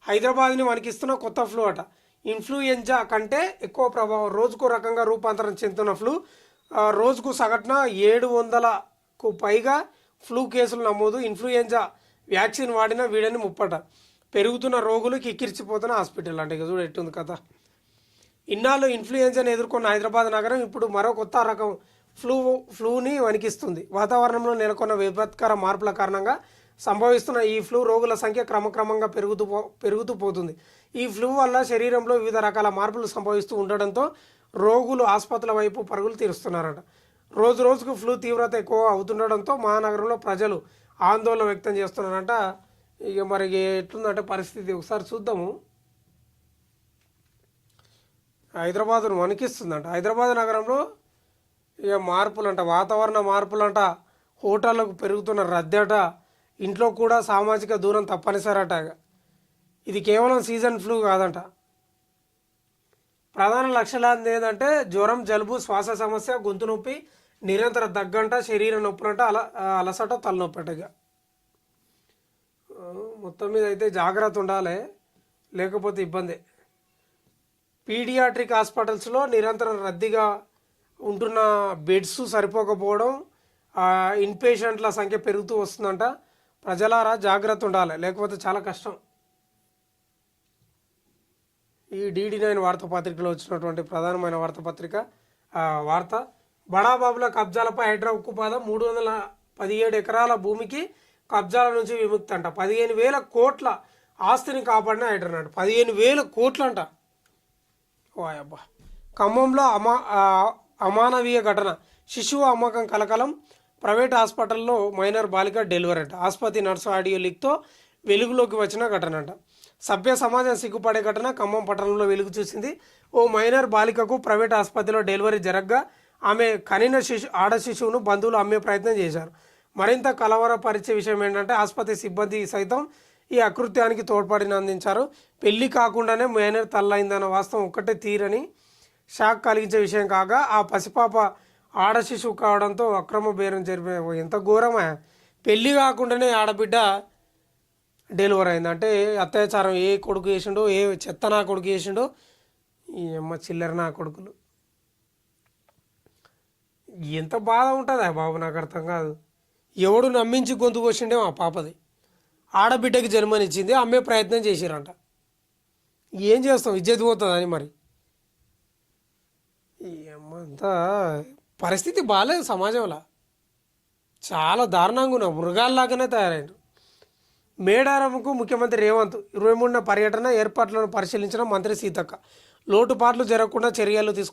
హైదరాబాద్ని వణికిస్తున్న కొత్త ఫ్లూ అట. ఇన్ఫ్లుయెంజా కంటే ఎక్కువ ప్రభావం, రోజుకో రకంగా రూపాంతరం చెందుతున్న ఫ్లూ. రోజుకు సగటున 700కు పైగా ఫ్లూ కేసులు నమోదు. ఇన్ఫ్లుయెంజా వ్యాక్సిన్ వాడిన వీడని ముప్పట. పెరుగుతున్న రోగులు కిక్కిరిచిపోతున్న హాస్పిటల్ అంటే ఇక చూడు ఎట్టుంది కథ. ఇన్నాళ్ళు ఇన్ఫ్లుయెంజాను ఎదుర్కొన్న హైదరాబాద్ నగరం ఇప్పుడు మరో కొత్త రకం ఫ్లూని వణికిస్తుంది. వాతావరణంలో నెలకొన్న విపత్కర మార్పుల కారణంగా సంభవిస్తున్న ఈ ఫ్లూ రోగుల సంఖ్య క్రమక్రమంగా పెరుగుతూ పోతుంది. ఈ ఫ్లూ వల్ల శరీరంలో వివిధ రకాల మార్పులు సంభవిస్తూ ఉండడంతో రోగులు ఆసుపత్రుల వైపు పరుగులు తీరుస్తున్నారట. రోజు రోజుకు ఫ్లూ తీవ్రత ఎక్కువ అవుతుండడంతో మహానగరంలో ప్రజలు ఆందోళన వ్యక్తం చేస్తున్నారట. ఇక మరి ఎట్లుందంటే పరిస్థితి ఒకసారి చూద్దాము. హైదరాబాద్ను వణికిస్తుందంట. హైదరాబాద్ నగరంలో ఇక మార్పులంట, వాతావరణ మార్పులంట, హోటళ్లకు పెరుగుతున్న రద్దీ అట, ఇంట్లో కూడా సామాజిక దూరం తప్పనిసరట. ఇది కేవలం సీజన్ ఫ్లూ కాదంట. ప్రధాన లక్షణాలు ఏంటంటే జ్వరం, జలుబు, శ్వాస సమస్య, గొంతు నొప్పి, నిరంతర దగ్గంట, శరీర నొప్పులంట, అలసట, తలనొప్పట. ఇక మొత్తం మీద అయితే జాగ్రత్త ఉండాలి, లేకపోతే ఇబ్బంది. పీడియాట్రిక్ హాస్పిటల్స్లో నిరంతరం రద్దీగా ఉంటున్న బెడ్స్ సరిపోకపోవడం, ఇన్పేషెంట్ల సంఖ్య పెరుగుతూ వస్తుందంట. ప్రజలారా జాగ్రత్త ఉండాలి, లేకపోతే చాలా కష్టం. ఈ DD9 వార్తాపత్రికలో వచ్చినటువంటి ప్రధానమైన వార్తాపత్రిక వార్త. బడాబాబుల కబ్జాలపై హైడ్రా ఉక్కుపాదం. 317 ఎకరాల భూమికి కబ్జాల నుంచి విముక్తి అంట. 15,000 కోట్ల ఆస్తిని కాపాడిన హైడ్రా అంట. 15,000 కోట్లు అంట. ఓ అబ్బా. ఖమ్మంలో అమానవీయ ఘటన. శిశువు అమ్మకం కలకలం. ప్రైవేట్ హాస్పిటల్లో మైనర్ బాలిక డెలివరీ అంట. ఆసుపత్రి నర్సు ఆడియో లీక్తో వెలుగులోకి వచ్చిన ఘటన అంట. సభ్య సమాజం సిగ్గుపడే ఘటన ఖమ్మం పట్టణంలో వెలుగు చూసింది. ఓ మైనర్ బాలికకు ప్రైవేట్ ఆసుపత్రిలో డెలివరీ జరగగా ఆమె కనిన ఆడ శిశువును బంధువులు అమ్మే ప్రయత్నం చేశారు. మరింత కలవరపరిచే విషయం ఏంటంటే ఆసుపత్రి సిబ్బంది సైతం ఈ అకృత్యానికి తోడ్పడినందించారు. పెళ్లి కాకుండానే మైనర్ తల్లైందన్న వాస్తవం ఒక్కటే తీరని షాక్ కలిగించే విషయం కాగా ఆ పసిపాప ఆడ శిశువు కావడంతో అక్రమ బేరం జరిపే. ఎంత ఘోరమా, పెళ్ళి కాకుండానే ఆడబిడ్డ డెలివరీ అయింది అంటే అత్యాచారం ఏ కొడుకు చేసిండో, ఏ చెత్త నా కొడుకు చేసిండో, ఈ అమ్మ చిల్లర నా కొడుకులు. ఎంత బాధ ఉంటుందా బాబు, నాకు అర్థం కాదు. ఎవడు నమ్మించి గొంతు కోసిండే ఆ పాపది. ఆడబిడ్డకి జన్మనిచ్చింది, అమ్మే ప్రయత్నం చేసిరంట. ఏం చేస్తాం, ఇజ్జత్ పోతుందని మరి. ఏమంతా పరిస్థితి బాగాలేదు సమాజంలో, చాలా దారుణంగా ఉన్నాం, మృగాల్లాగానే తయారైన. మేడారంకు ముఖ్యమంత్రి రేవంత్ 23న పర్యటన. ఏర్పాట్లను పరిశీలించిన మంత్రి సీతక్క. లోటుపాట్లు జరగకుండా చర్యలు తీసుకు